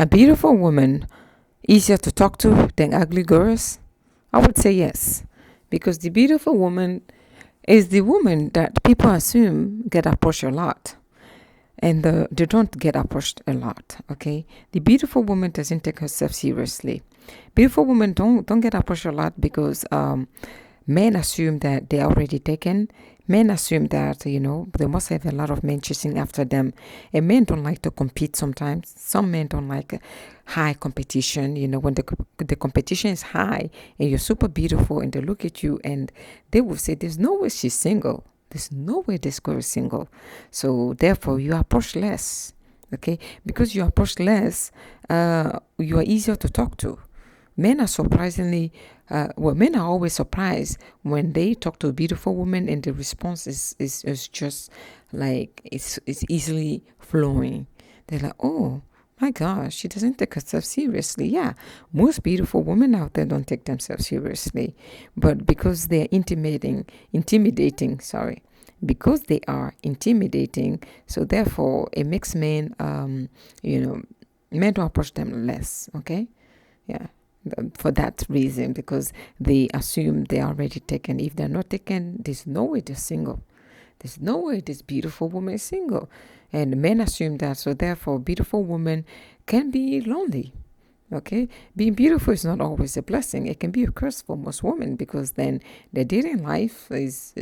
A beautiful woman easier to talk to than ugly girls? I would say yes, because the beautiful woman is the woman that people assume get approached a lot, and they don't get approached a lot. Okay, the beautiful woman doesn't take herself seriously. Beautiful women don't get approached a lot because men assume that they're already taken. Men assume that, they must have a lot of men chasing after them. And men don't like to compete sometimes. Some men don't like high competition. When the competition is high and you're super beautiful and they look at you and they will say, there's no way she's single. There's no way this girl is single. So therefore, you approach less. Okay? Because you approach less, you are easier to talk to. Men are surprisingly, men are always surprised when they talk to a beautiful woman and the response is just like it's easily flowing. They're like, oh my gosh, she doesn't take herself seriously. Yeah, most beautiful women out there don't take themselves seriously, but because they're intimidating, sorry, because they are intimidating, so therefore it makes men, men don't approach them less. Okay, yeah, for that reason, because they assume they are already taken. If they're not taken, there's no way they're single. There's no way this beautiful woman is single. And men assume that, so therefore, beautiful women can be lonely. Okay, being beautiful is not always a blessing. It can be a curse for most women, because then their dating life is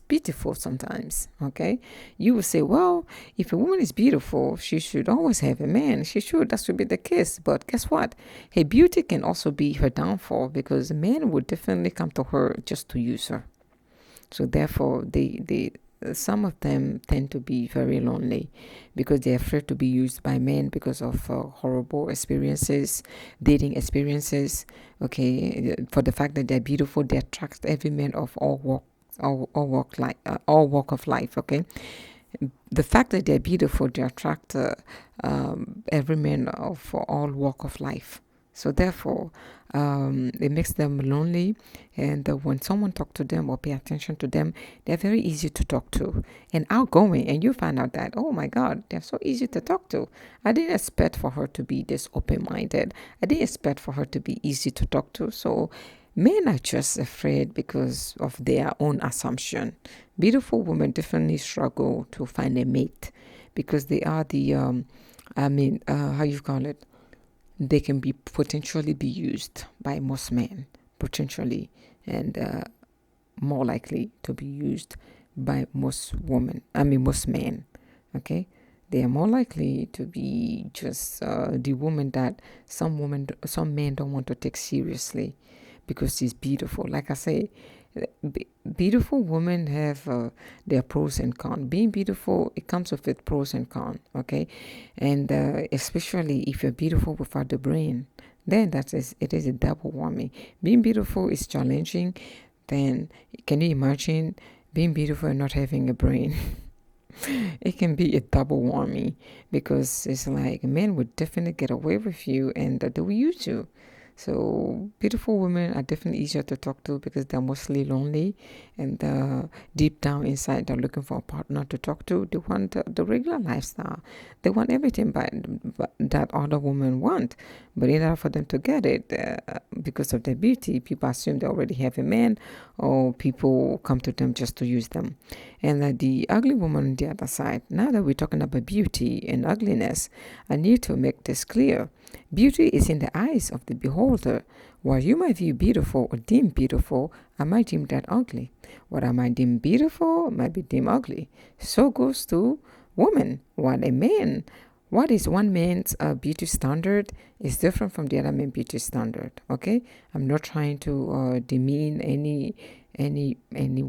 pitiful sometimes. Okay, you will say, well, if a woman is beautiful, she should always have a man. That should be the case. But guess what? Her beauty can also be her downfall, because men would definitely come to her just to use her. So therefore, some of them tend to be very lonely because they're afraid to be used by men because of horrible experiences, dating experiences. Okay, for the fact that they're beautiful, they attract every man of all walk of life. Okay, the fact that they're beautiful, they attract every man of all walk of life. So therefore, it makes them lonely, and when someone talk to them or pay attention to them, they're very easy to talk to and outgoing. And you find out that, oh my God, they're so easy to talk to. I didn't expect for her to be this open-minded. I didn't expect for her to be easy to talk to. So men are just afraid because of their own assumption. Beautiful women definitely struggle to find a mate because they are the, how you call it? They can be potentially be used by most men, potentially, and more likely to be used by most most men. Okay, they are more likely to be just the woman that some men don't want to take seriously because she's beautiful. Like I say, beautiful women have their pros and cons. Being beautiful, it comes with its pros and cons. Okay, and especially if you're beautiful without the brain, then it is a double whammy. Being beautiful is challenging. Then can you imagine being beautiful and not having a brain? It can be a double whammy because it's like men would definitely get away with you and they will use you. So beautiful women are definitely easier to talk to because they're mostly lonely and deep down inside they're looking for a partner to talk to. They want the regular lifestyle. They want everything but that other women want. But in order for them to get it, because of their beauty, people assume they already have a man or people come to them just to use them. And the ugly woman on the other side, now that we're talking about beauty and ugliness, I need to make this clear. Beauty is in the eyes of the beholder. While you might view beautiful or deem beautiful, I might deem that ugly. What I might deem beautiful might be deemed ugly. So goes to woman. What is one man's beauty standard is different from the other man's beauty standard. Okay, I'm not trying to demean any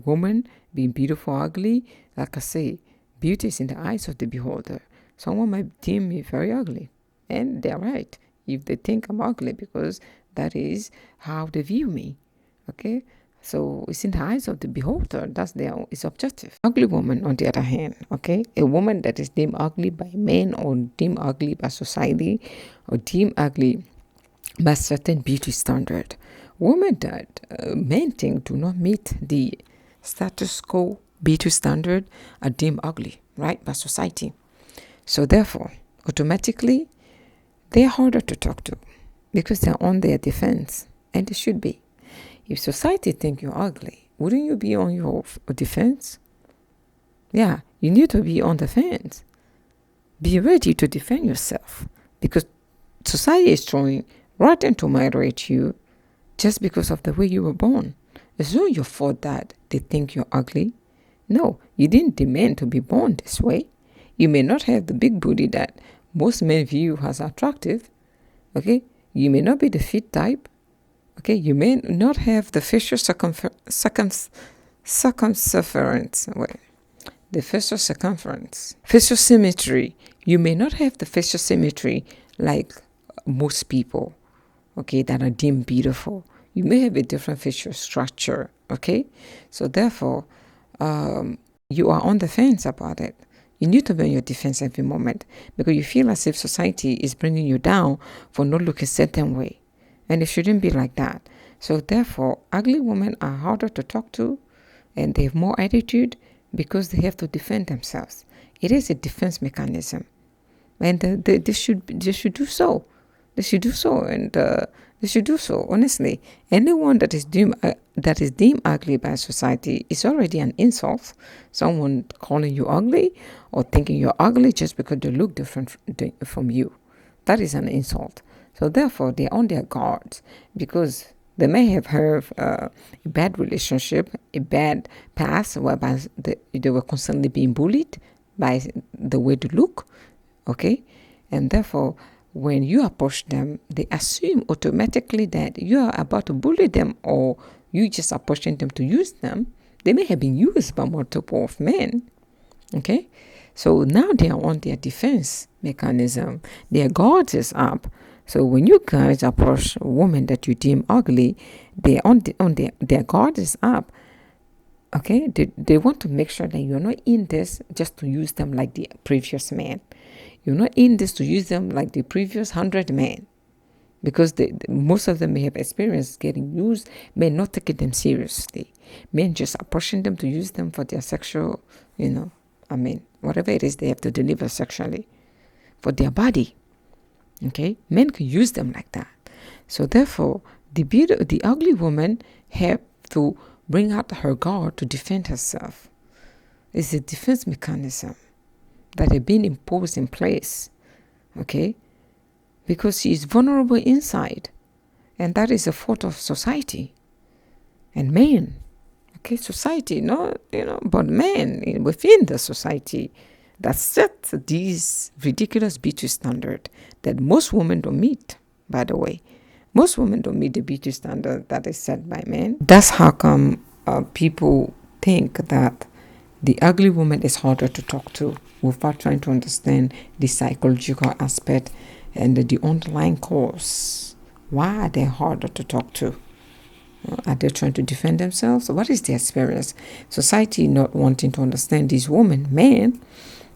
woman being beautiful or ugly. Like I say, beauty is in the eyes of the beholder. Someone might deem me very ugly. And they're right if they think I'm ugly because that is how they view me. Okay? So it's in the eyes of the beholder. It's objective. Ugly woman, on the other hand, okay? A woman that is deemed ugly by men or deemed ugly by society or deemed ugly by certain beauty standard. Women that men think do not meet the status quo beauty standard are deemed ugly, right, by society. So therefore, automatically, They are harder to talk to because they're on their defense, and they should be. If society think you're ugly, wouldn't you be on your defense? Yeah, you need to be on the fence. Be ready to defend yourself because society is throwing rotten tomato at you just because of the way you were born. It's not your fault that they think you're ugly. No, you didn't demand to be born this way. You may not have the big booty that most men view as attractive. Okay? You may not be the fit type. Okay? You may not have the facial circumference. The facial circumference. Facial symmetry. You may not have the facial symmetry like most people, okay, that are deemed beautiful. You may have a different facial structure, okay? So therefore, you are on the fence about it. You need to be on your defense every moment because you feel as if society is bringing you down for not looking a certain way. And it shouldn't be like that. So therefore, ugly women are harder to talk to and they have more attitude because they have to defend themselves. It is a defense mechanism. And they should do so. They should do so, and they should do so. Honestly, anyone that is deemed ugly by society is already an insult. Someone calling you ugly or thinking you're ugly just because they look different from you, that is an insult. So therefore, they're on their guard because they may have had a bad relationship, a bad past, whereby they were constantly being bullied by the way they look. Okay, and therefore, when you approach them, they assume automatically that you are about to bully them or you just approaching them to use them. They may have been used by multiple of men. Okay, so now they are on their defense mechanism. Their guard is up. So when you guys approach a woman that you deem ugly, their guard is up. Okay, they want to make sure that you're not in this just to use them like the previous man. You're not in this to use them like the previous 100 men. Because most of them may have experienced getting used, men not taking them seriously. Men just approaching them to use them for their sexual, whatever it is they have to deliver sexually. For their body. Okay? Men can use them like that. So therefore, the ugly woman have to bring out her guard to defend herself. It's a defense mechanism that have been imposed in place, okay? Because she is vulnerable inside, and that is a fault of society and men, okay? Society, but men within the society that set these ridiculous beauty standard that most women don't meet, by the way. Most women don't meet the beauty standard that is set by men. That's how come people think that the ugly woman is harder to talk to without trying to understand the psychological aspect and the underlying cause. Why are they harder to talk to? Are they trying to defend themselves? What is their experience? Society not wanting to understand these women, men,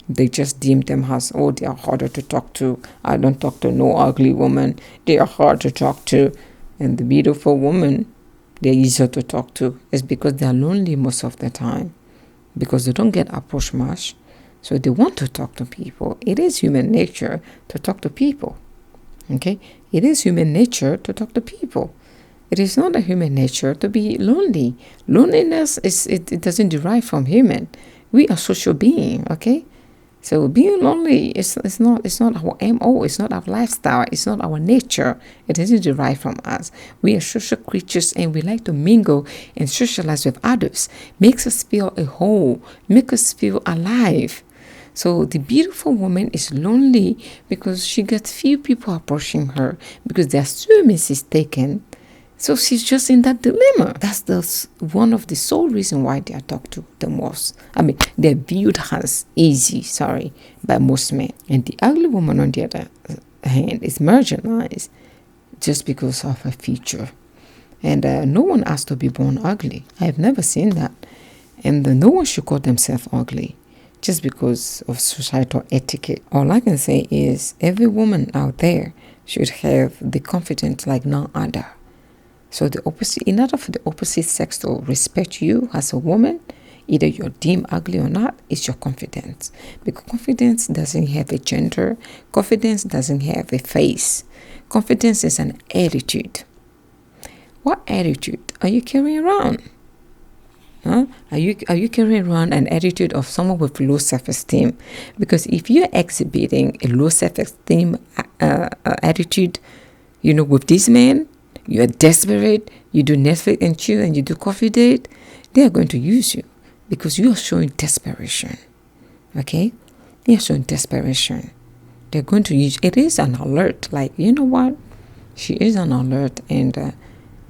they just deem them as, they are harder to talk to. I don't talk to no ugly woman. They are hard to talk to. And the beautiful woman, they're easier to talk to. It's because they're lonely most of the time. Because they don't get approached much. So they want to talk to people. It is human nature to talk to people. Okay? It is human nature to talk to people. It is not a human nature to be lonely. Loneliness it doesn't derive from human. We are social beings, okay? So being lonely is not our MO, it's not our lifestyle, it's not our nature. It doesn't derive from us. We are social creatures and we like to mingle and socialize with others. Makes us feel a whole, make us feel alive. So the beautiful woman is lonely because she gets few people approaching her because their service is taken. So she's just in that dilemma. That's one of the sole reason why they are talked to the most. They're viewed as easy, by most men. And the ugly woman, on the other hand, is marginalized just because of her feature. And no one has to be born ugly. I have never seen that. And no one should call themselves ugly just because of societal etiquette. All I can say is every woman out there should have the confidence like none other. So in order for the opposite sex to respect you as a woman, either you're deemed ugly or not, it's your confidence. Because confidence doesn't have a gender, confidence doesn't have a face. Confidence is an attitude. What attitude are you carrying around? Huh? Are you carrying around an attitude of someone with low self-esteem? Because if you're exhibiting a low self-esteem attitude, with this man, you're desperate, you do Netflix and chill, and you do coffee date, they are going to use you because you are showing desperation. Okay? You're showing desperation. They're going to use it. Is an alert. Like, you know what? She is an alert, and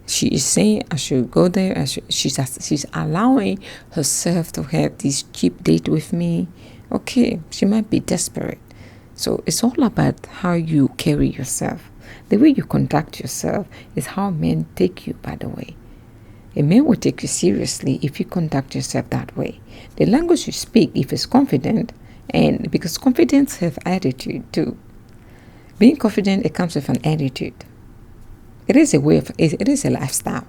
she is saying I should go there. She's allowing herself to have this cheap date with me. Okay, she might be desperate. So it's all about how you carry yourself. The way you conduct yourself is how men take you, by the way. A man will take you seriously if you conduct yourself that way. The language you speak, if it's confident, and because confidence have attitude too. Being confident, it comes with an attitude. It is a way of, it is a lifestyle.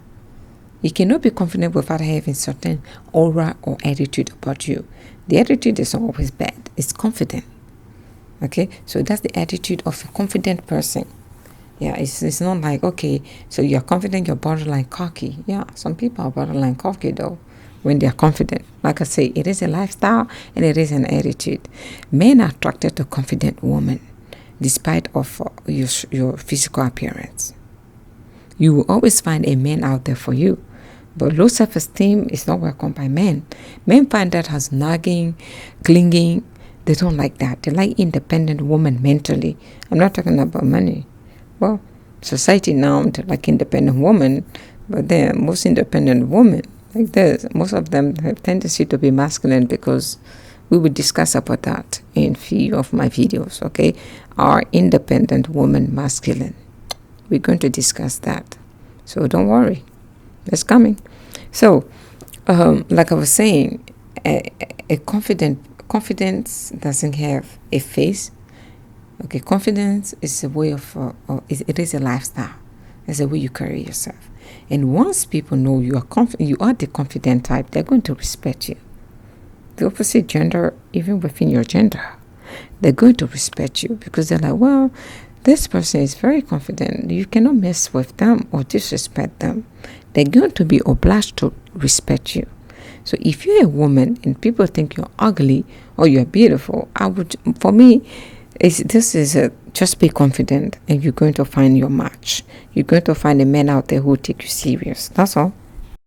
You cannot be confident without having certain aura or attitude about you. The attitude is always bad. It's confident. Okay, so that's the attitude of a confident person. Yeah, it's not like, okay, so you're confident, you're borderline cocky. Yeah, some people are borderline cocky though when they're confident. Like I say, it is a lifestyle and it is an attitude. Men are attracted to confident women despite of your physical appearance. You will always find a man out there for you. But low self-esteem is not welcomed by men. Men find that as nagging, clinging. They don't like that. They like independent women mentally. I'm not talking about money. Well, society now, they like independent women, but then most independent women, like this, most of them have tendency to be masculine because we will discuss about that in few of my videos, okay? Are independent women masculine? We're going to discuss that. So don't worry. It's coming. So, like I was saying, a confidence doesn't have a face. Okay, confidence is a way of, it is a lifestyle. It's a way you carry yourself. And once people know you are the confident type, they're going to respect you. The opposite gender, even within your gender, they're going to respect you because they're like, well, this person is very confident. You cannot mess with them or disrespect them. They're going to be obliged to respect you. So if you're a woman and people think you're ugly or you're beautiful, just be confident and you're going to find your match. You're going to find a man out there who will take you serious. That's all.